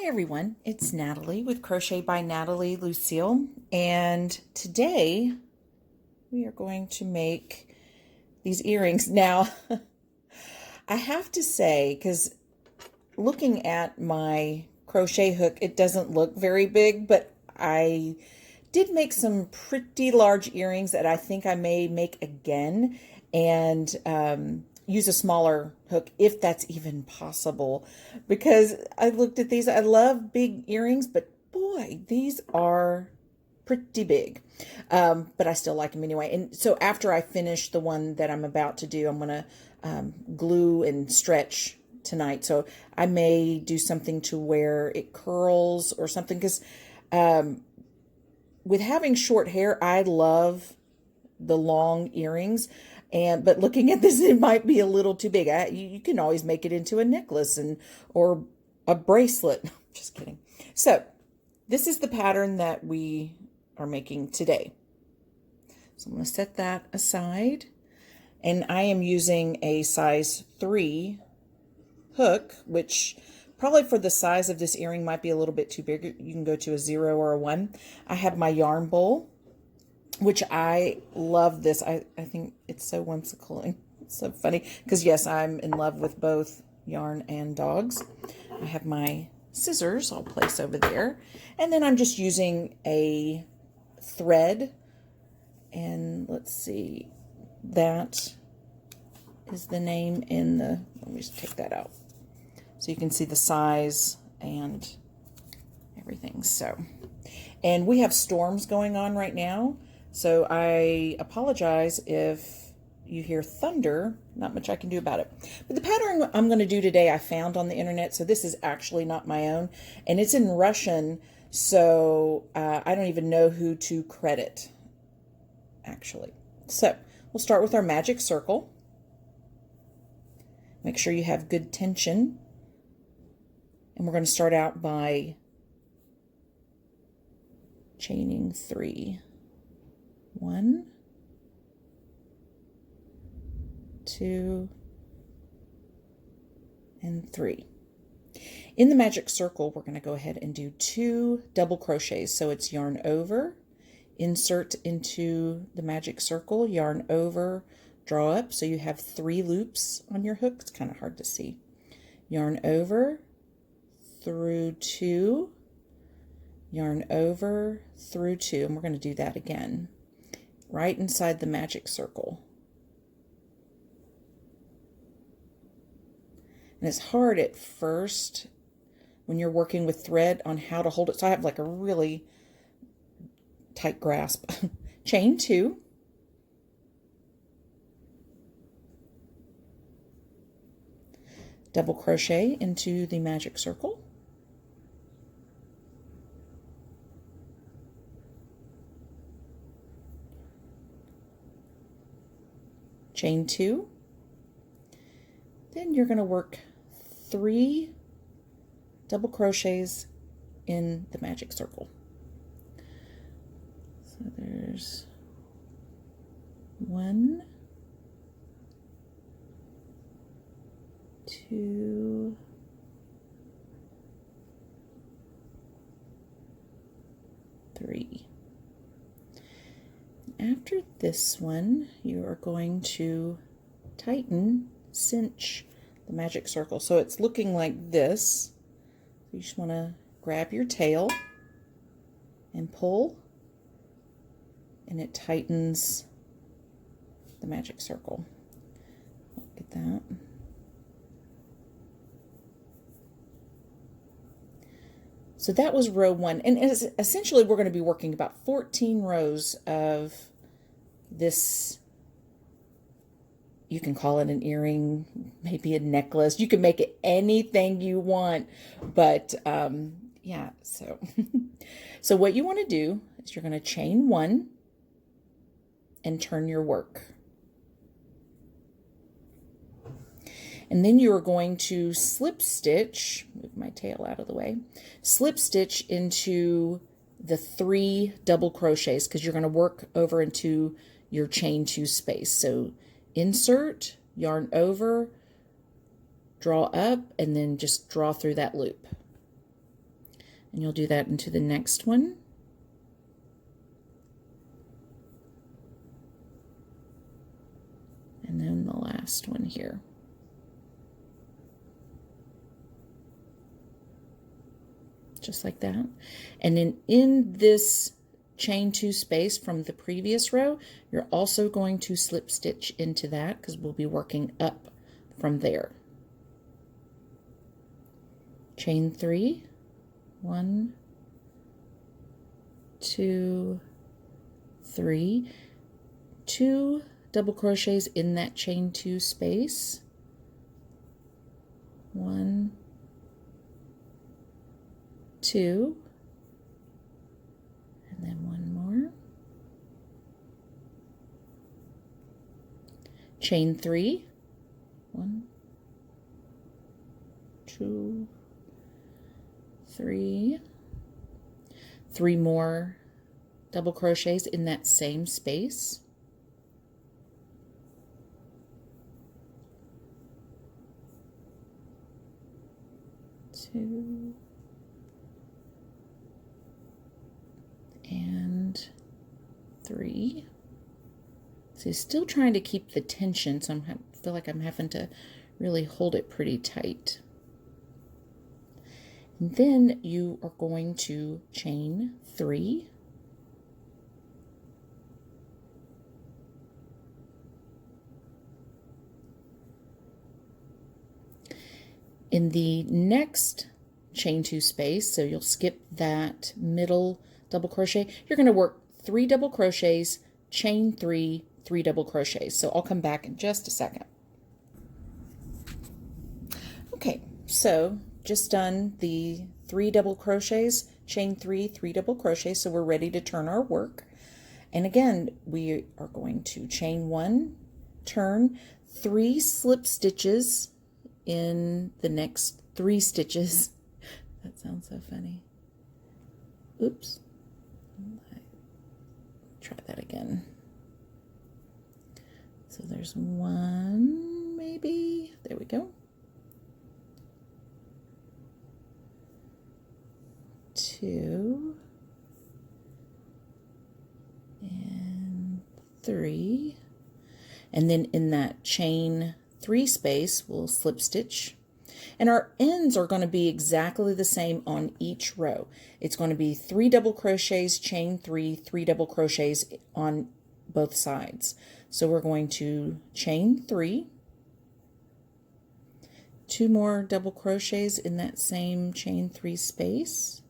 Hi everyone, it's Natalie with Crochet by NatalieLucille, and today we are going to make these earrings. Now, I have to say, because looking at my crochet hook, it doesn't look very big, but I did make some pretty large earrings that I think I may make again, and use a smaller hook if that's even possible, because I looked at these. I love big earrings, but boy, these are pretty big, but I still like them anyway. And so after I finish the one that I'm about to do, I'm gonna glue and stretch tonight, so I may do something to where it curls or something, because with having short hair, I love the long earrings, but looking at this, it might be a little too big. You can always make it into a necklace or a bracelet. Just kidding. So this is the pattern that we are making today. So I'm going to set that aside, and I am using a size 3 hook, which probably for the size of this earring might be a little bit too big. You can go to a 0 or a 1. I have my yarn bowl, which I love this. I think it's so whimsical and it's so funny, because yes, I'm in love with both yarn and dogs. I have my scissors I'll place over there, and then I'm just using a thread, and let's see, that is the name in the, let me just take that out so you can see the size and everything. So, and we have storms going on right now, so I apologize if you hear thunder. Not much I can do about it. But the pattern I'm going to do today I found on the internet, so this is actually not my own, and it's in Russian, so I don't even know who to credit, actually. So we'll start with our magic circle. Make sure you have good tension, and we're going to start out by chaining 3. 1, 2, and 3. In the magic circle, we're going to go ahead and do 2 double crochets. So it's yarn over, insert into the magic circle, yarn over, draw up. So you have 3 loops on your hook. It's kind of hard to see. Yarn over, through 2, yarn over, through 2, and we're going to do that again right inside the magic circle. And it's hard at first when you're working with thread on how to hold it. So I have like a really tight grasp. Chain 2. Double crochet into the magic circle. Chain 2. Then you're going to work 3 double crochets in the magic circle. So there's 1, 2, 3. After this one, you are going to tighten, cinch the magic circle. So it's looking like this. You just want to grab your tail and pull, and it tightens the magic circle. Look at that. So that was row 1, and essentially we're going to be working about 14 rows of this. You can call it an earring, maybe a necklace. You can make it anything you want, but yeah. So, so what you want to do is you're going to chain 1 and turn your work. And then you are going to slip stitch, move my tail out of the way, slip stitch into the 3 double crochets, because you're going to work over into your chain 2 space. So insert, yarn over, draw up, and then just draw through that loop. And you'll do that into the next one. And then the last one here. Just like that. And then in this chain 2 space from the previous row, you're also going to slip stitch into that because we'll be working up from there. Chain 3, 1, 2, 3, 2 double crochets in that chain 2 space. 1, 2, and then one more. Chain 3, 1, 2, 3, 3 more double crochets in that same space. 2 and 3. So still trying to keep the tension, so I feel like I'm having to really hold it pretty tight. And then you are going to chain 3. In the next chain 2 space, so you'll skip that middle double crochet, you're going to work 3 double crochets, chain 3, 3 double crochets. So I'll come back in just a second. Okay, so just done the 3 double crochets, chain 3, 3 double crochets, so we're ready to turn our work. And again, we are going to chain 1, turn, 3 slip stitches in the next 3 stitches. That sounds so funny. Oops. Try that again. So there's 1, maybe. There we go. 2 and 3. And then in that chain 3 space, we'll slip stitch. And our ends are going to be exactly the same on each row. It's going to be 3 double crochets, chain 3, 3 double crochets on both sides. So we're going to chain 3, 2 more double crochets in that same chain 3 space.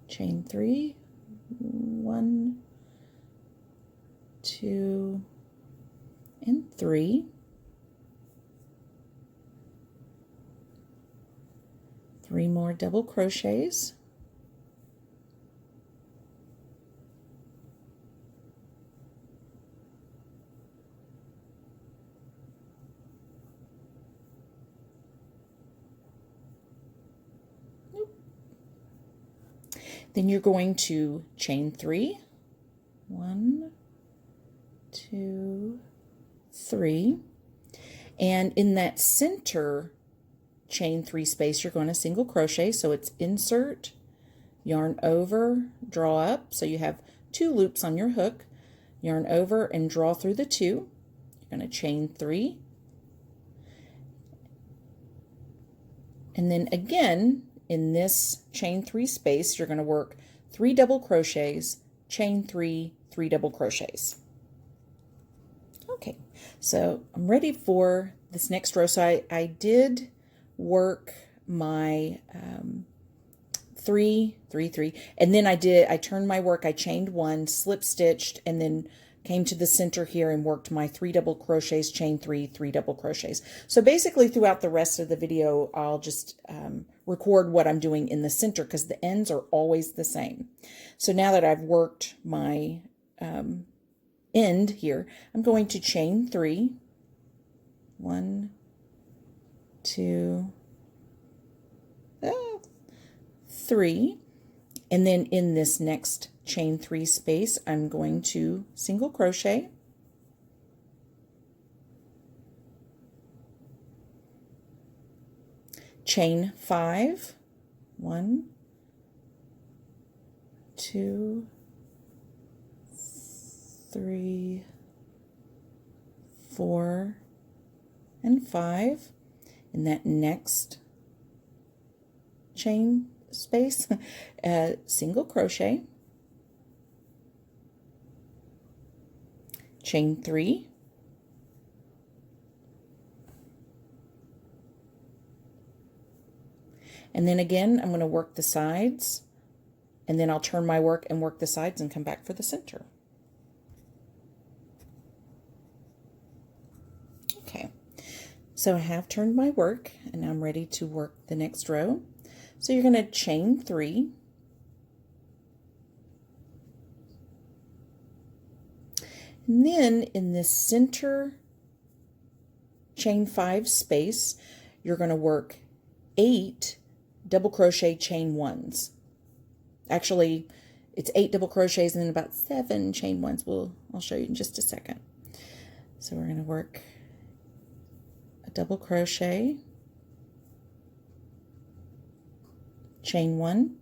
Chain 3, 1, 2, and 3. 3 more double crochets. Then you're going to chain 3, 1, 2, 3, and in that center chain 3 space, you're going to single crochet. So it's insert, yarn over, draw up. So you have 2 loops on your hook, yarn over and draw through the 2. You're going to chain 3, and then again in this chain 3 space, you're going to work 3 double crochets, chain 3, 3 double crochets. Okay, so I'm ready for this next row. So I did work my 3, 3, 3, and then I turned my work, I chained 1, slip stitched, and then came to the center here and worked my 3 double crochets, chain 3, 3 double crochets. So basically throughout the rest of the video, I'll just record what I'm doing in the center because the ends are always the same. So now that I've worked my end here, I'm going to chain 3, 1, 2, 3, and then in this next chain 3 space, I'm going to single crochet, chain 5, 1, 2, 3, 4, and 5 in that next chain space. Single crochet, chain 3, and then again I'm going to work the sides, and then I'll turn my work and work the sides and come back for the center. Okay, so I have turned my work and I'm ready to work the next row. So you're going to chain 3, and then in this center chain 5 space you're going to work 8 double crochet chain 1s. Actually, it's 8 double crochets and then about 7 chain 1s. I'll show you in just a second. So we're going to work a double crochet, chain 1.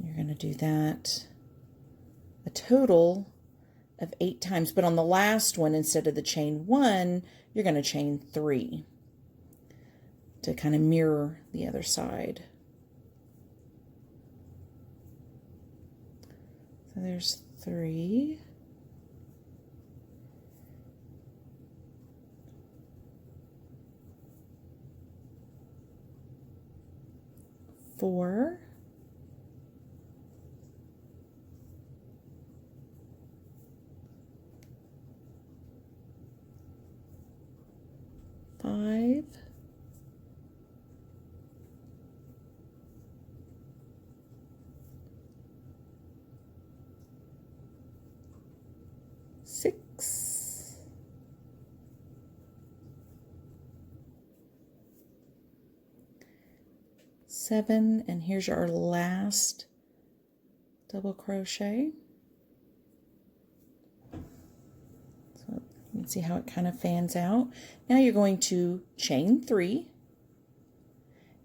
You're going to do that a total of 8 times, but on the last one, instead of the chain 1, you're going to chain 3 to kind of mirror the other side. So there's 3. Four, 5, 6, 7, and here's our last double crochet. So you can see how it kind of fans out. Now you're going to chain 3,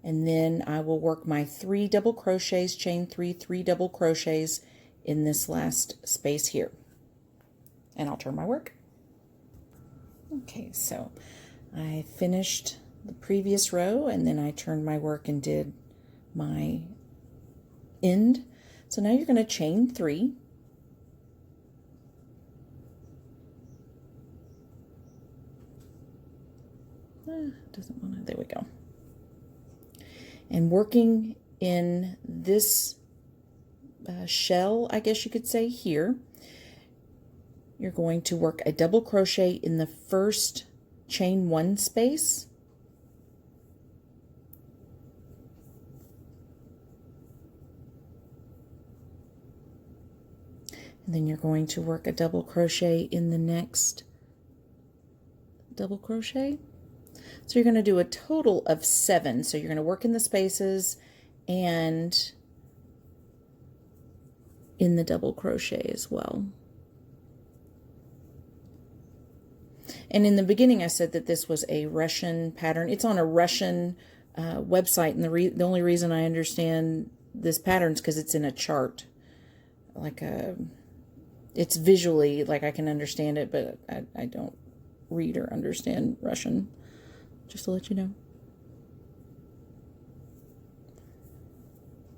and then I will work my 3 double crochets, chain 3, 3 double crochets in this last space here. And I'll turn my work. Okay, so I finished the previous row and then I turned my work and did my end. So now you're going to chain 3. Doesn't want to, there we go. And working in this shell, I guess you could say here, you're going to work a double crochet in the first chain 1 space. And then you're going to work a double crochet in the next double crochet. So you're going to do a total of 7. So you're going to work in the spaces and in the double crochet as well. And in the beginning I said that this was a Russian pattern. It's on a Russian website, and the only reason I understand this pattern is because it's in a chart. It's visually, like I can understand it, but I don't read or understand Russian, just to let you know.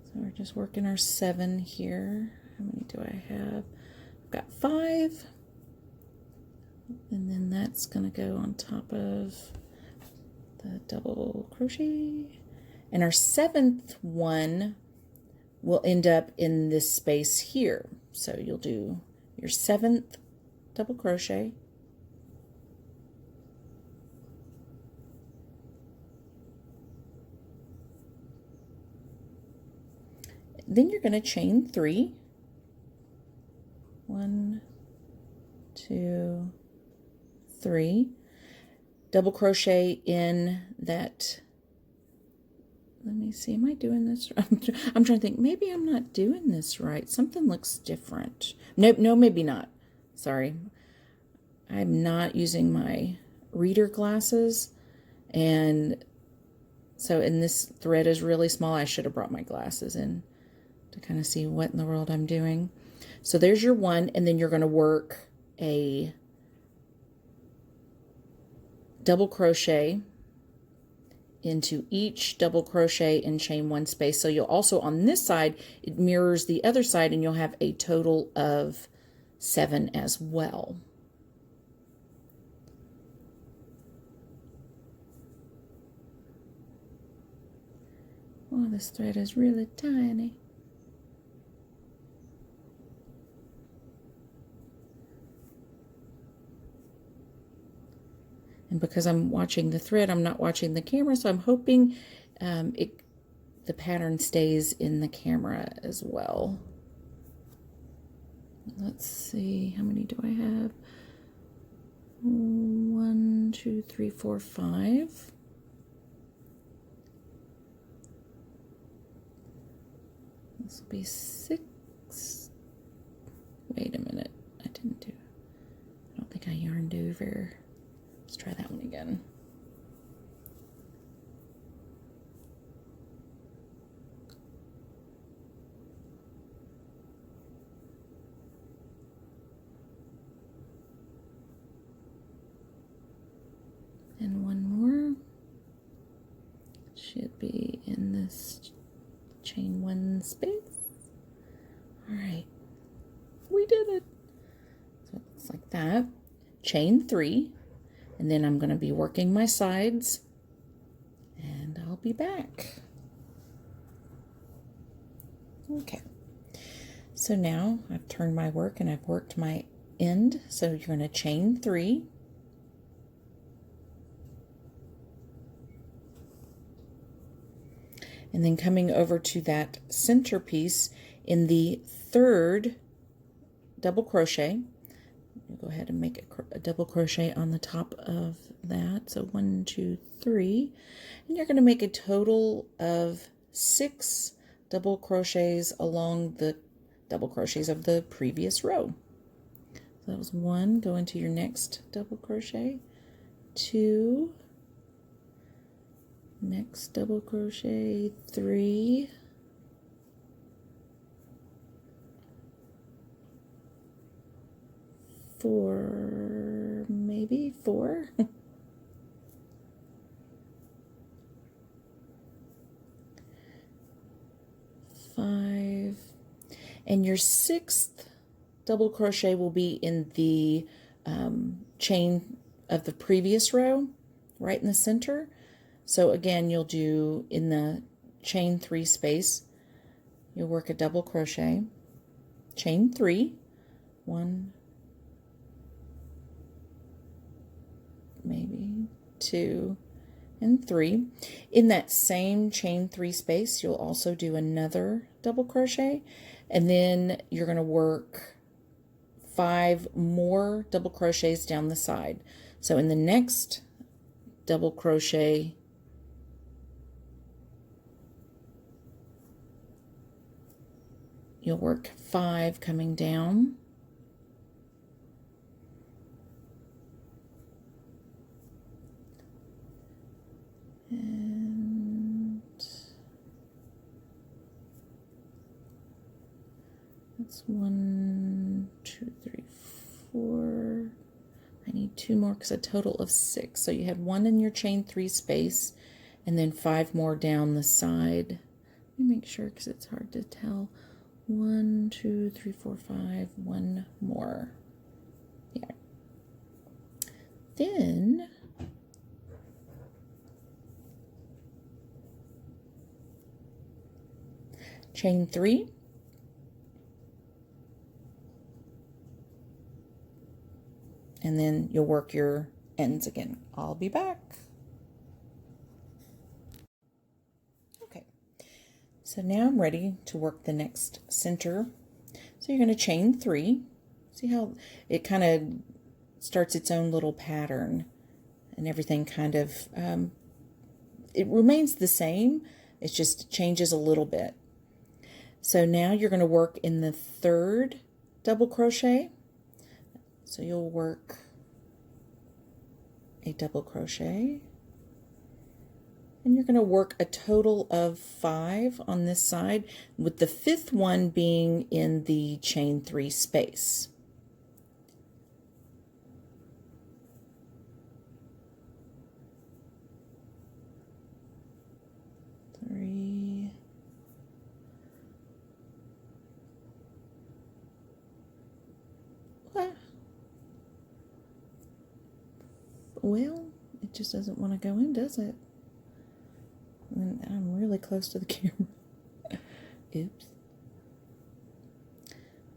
So we're just working our 7 here. How many do I have? I've got 5. And then that's going to go on top of the double crochet. And our 7th one will end up in this space here. So you'll do your 7th double crochet. Then you're going to chain 3. 1, 2, 3, double crochet in that. Let me see, am I doing this? I'm trying to think, maybe I'm not doing this right. Something looks different. Nope, no, maybe not. Sorry. I'm not using my reader glasses, And so, and this thread is really small. I should have brought my glasses in to kind of see what in the world I'm doing. So there's your one, and then you're going to work a double crochet into each double crochet and chain one space. So you'll also, on this side, it mirrors the other side, and you'll have a total of 7 as well. Oh, this thread is really tiny. And because I'm watching the thread, I'm not watching the camera, so I'm hoping the pattern stays in the camera as well. Let's see, how many do I have? 1, 2, 3, 4, 5. This will be 6. Wait a minute, I don't think I yarned over. Let's try that one again. And one more. Should be in this chain one space. All right, we did it. So it looks like that. Chain 3. And then I'm going to be working my sides, and I'll be back. Okay, so now I've turned my work and I've worked my end. So you're going to chain 3. And then coming over to that center piece in the 3rd double crochet, go ahead and make a double crochet on the top of that. So 1, 2, 3, and you're going to make a total of 6 double crochets along the double crochets of the previous row. So that was 1. Go into your next double crochet, 2, next double crochet, 3, 4, maybe 4. 5, and your 6th double crochet will be in the chain of the previous row, right in the center. So again, you'll do in the chain 3 space, you'll work a double crochet, chain 3, 1, maybe 2, and 3. In that same chain 3 space, you'll also do another double crochet, and then you're going to work 5 more double crochets down the side. So in the next double crochet, you'll work 5 coming down. And that's 1, 2, 3, 4. I need 2 more because a total of 6. So you have 1 in your chain 3 space, and then 5 more down the side. Let me make sure because it's hard to tell. 1, 2, 3, 4, 5. 1 more. Yeah. Then chain 3, and then you'll work your ends again. I'll be back. Okay, so now I'm ready to work the next center. So you're going to chain 3. See how it kind of starts its own little pattern, and everything kind of it remains the same, it just changes a little bit. So now you're going to work in the 3rd double crochet. So you'll work a double crochet, And you're going to work a total of 5 on this side, with the 5th one being in the chain 3 space. Three. Well, it just doesn't want to go in, does it? And I'm really close to the camera. Oops.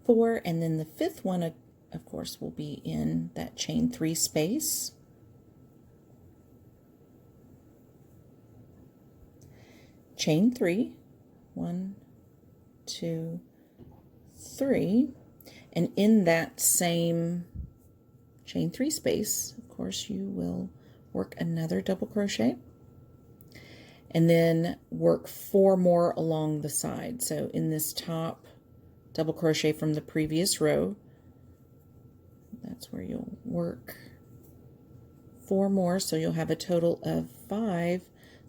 4, and then the 5th one, of course, will be in that chain 3 space. Chain 3, 1, 2, 3, and in that same chain 3 space, of course, you will work another double crochet, and then work 4 more along the side. So in this top double crochet from the previous row, that's where you'll work 4 more, so you'll have a total of 5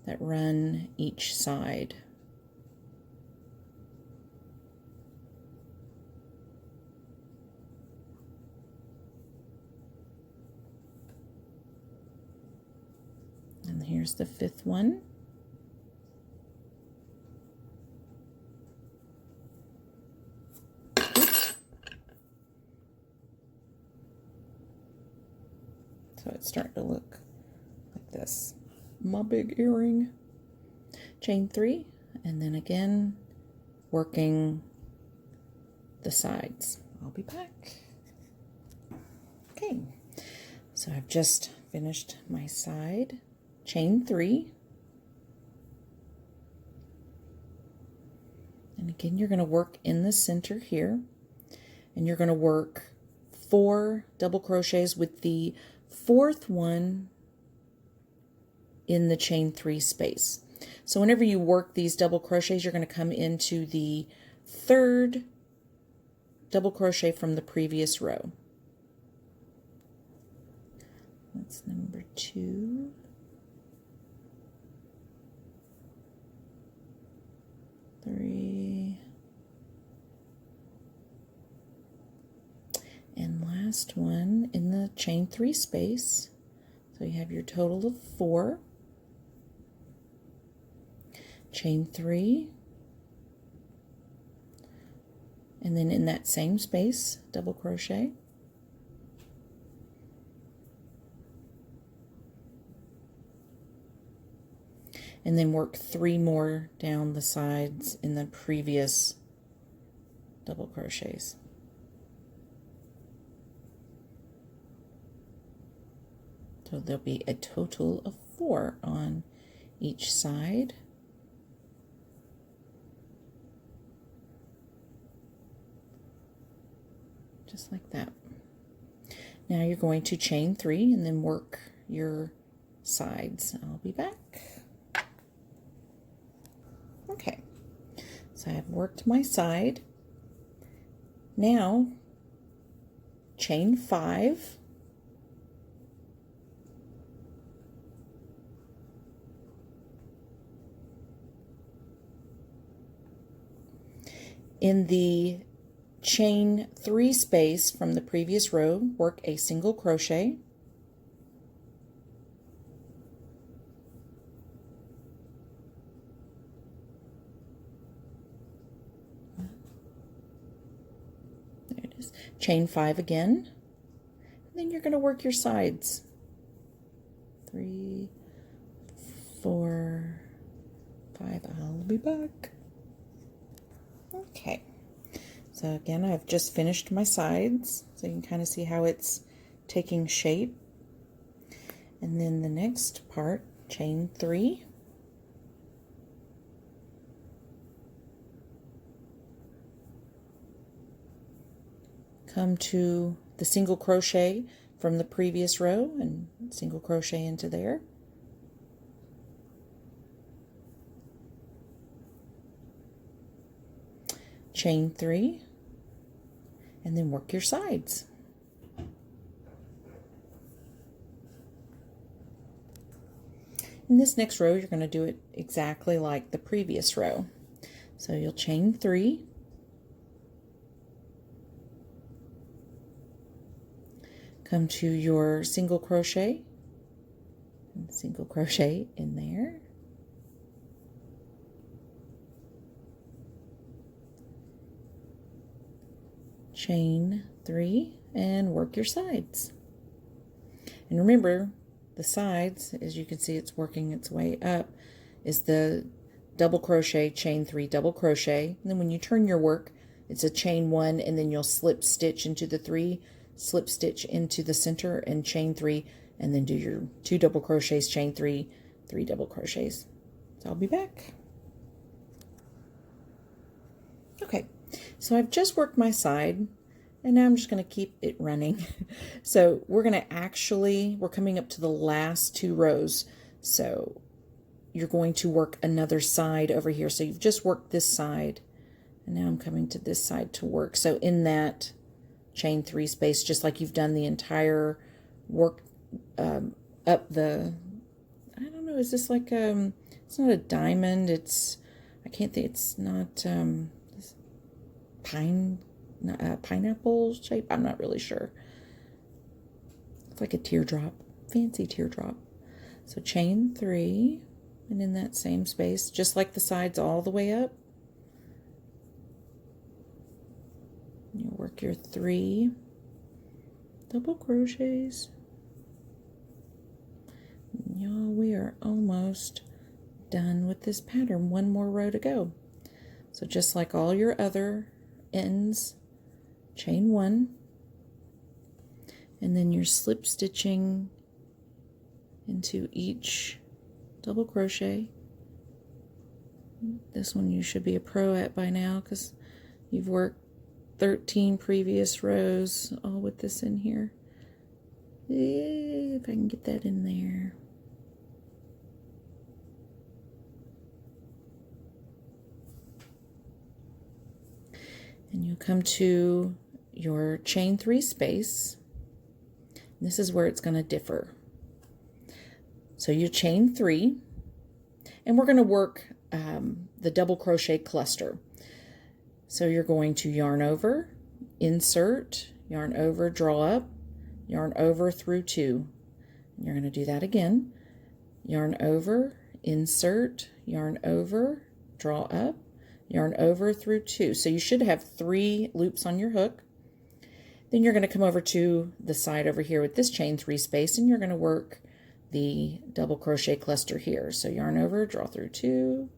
that run each side. And here's the 5th one. So it's starting to look like this. My big earring. Chain 3, and then again working the sides. I'll be back. Okay, so I've just finished my side. Chain 3, and again you're going to work in the center here, and you're going to work 4 double crochets with the 4th one in the chain 3 space. So whenever you work these double crochets, you're going to come into the 3rd double crochet from the previous row. That's number 2. Three. And last one in the chain 3 space. So you have your total of 4. Chain 3, and then in that same space double crochet, and then work 3 more down the sides in the previous double crochets. So there'll be a total of 4 on each side. Just like that. Now you're going to chain 3 and then work your sides. I'll be back. Okay, so I've worked my side. Now chain 5. In the chain 3 space from the previous row, work a single crochet, there it is, chain 5 again, and then you're going to work your sides. 3, 4, 5. I'll be back. Okay. So again, I've just finished my sides, so you can kind of see how it's taking shape. And then the next part, chain 3. Come to the single crochet from the previous row and single crochet into there. Chain 3. And then work your sides. In this next row, you're going to do it exactly like the previous row. So you'll chain 3, come to your single crochet, and single crochet in there, chain 3, and work your sides. And remember, the sides, as you can see, it's working its way up, is the double crochet, chain 3, double crochet. And then when you turn your work, it's a chain 1, and then you'll slip stitch into the 3, slip stitch into the center, and chain 3, and then do your 2 double crochets, chain 3, 3 double crochets. So I'll be back. Okay, so I've just worked my side, and now I'm just going to keep it running. So we're coming up to the last 2 rows. So you're going to work another side over here. So you've just worked this side, and now I'm coming to this side to work. So in that chain 3 space, just like you've done the entire work up the, I don't know, is this like, it's not a diamond, it's, I can't think, it's not pineapple shape, I'm not really sure. It's like a teardrop, fancy teardrop. So chain 3, and in that same space, just like the sides all the way up, you work your 3 double crochets. Y'all, we are almost done with this pattern. 1 more row to go. So just like all your other ends, chain 1, and then you're slip stitching into each double crochet. This one you should be a pro at by now because you've worked 13 previous rows all with this in here. If I can get that in there. And you come to your chain 3 space. This is where it's going to differ. So you chain 3, and we're going to work the double crochet cluster. So you're going to yarn over, insert, yarn over, draw up, yarn over through 2. And you're going to do that again. Yarn over, insert, yarn over, draw up, yarn over through 2. So you should have 3 loops on your hook. Then you're going to come over to the side over here with this chain 3 space, and you're going to work the double crochet cluster here. So yarn over, draw through 2.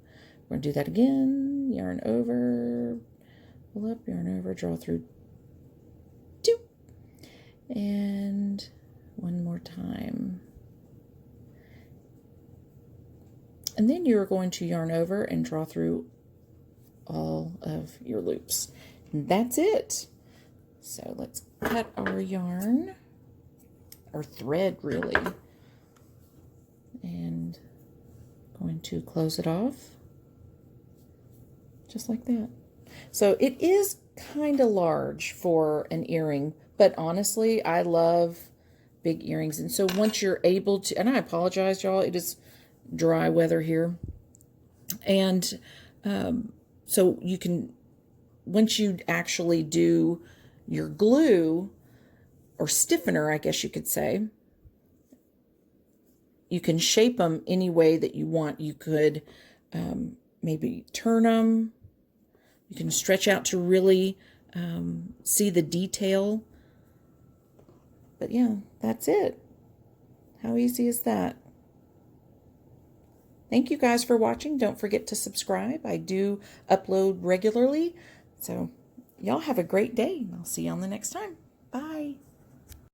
We're going to do that again. Yarn over, pull up, yarn over, draw through 2. And one more time. And then you're going to yarn over and draw through all of your loops. And that's it. So let's cut our yarn, or thread really, and going to close it off just like that. So it is kind of large for an earring, but honestly, I love big earrings. And so once you're able to, and I apologize, y'all, it is dry weather here. And so you can, once you actually do your glue or stiffener, I guess you could say, you can shape them any way that you want. You could maybe turn them. You can stretch out to really see the detail. But yeah, that's it. How easy is that? Thank you guys for watching. Don't forget to subscribe. I do upload regularly. So y'all have a great day. I'll see you on the next time. Bye.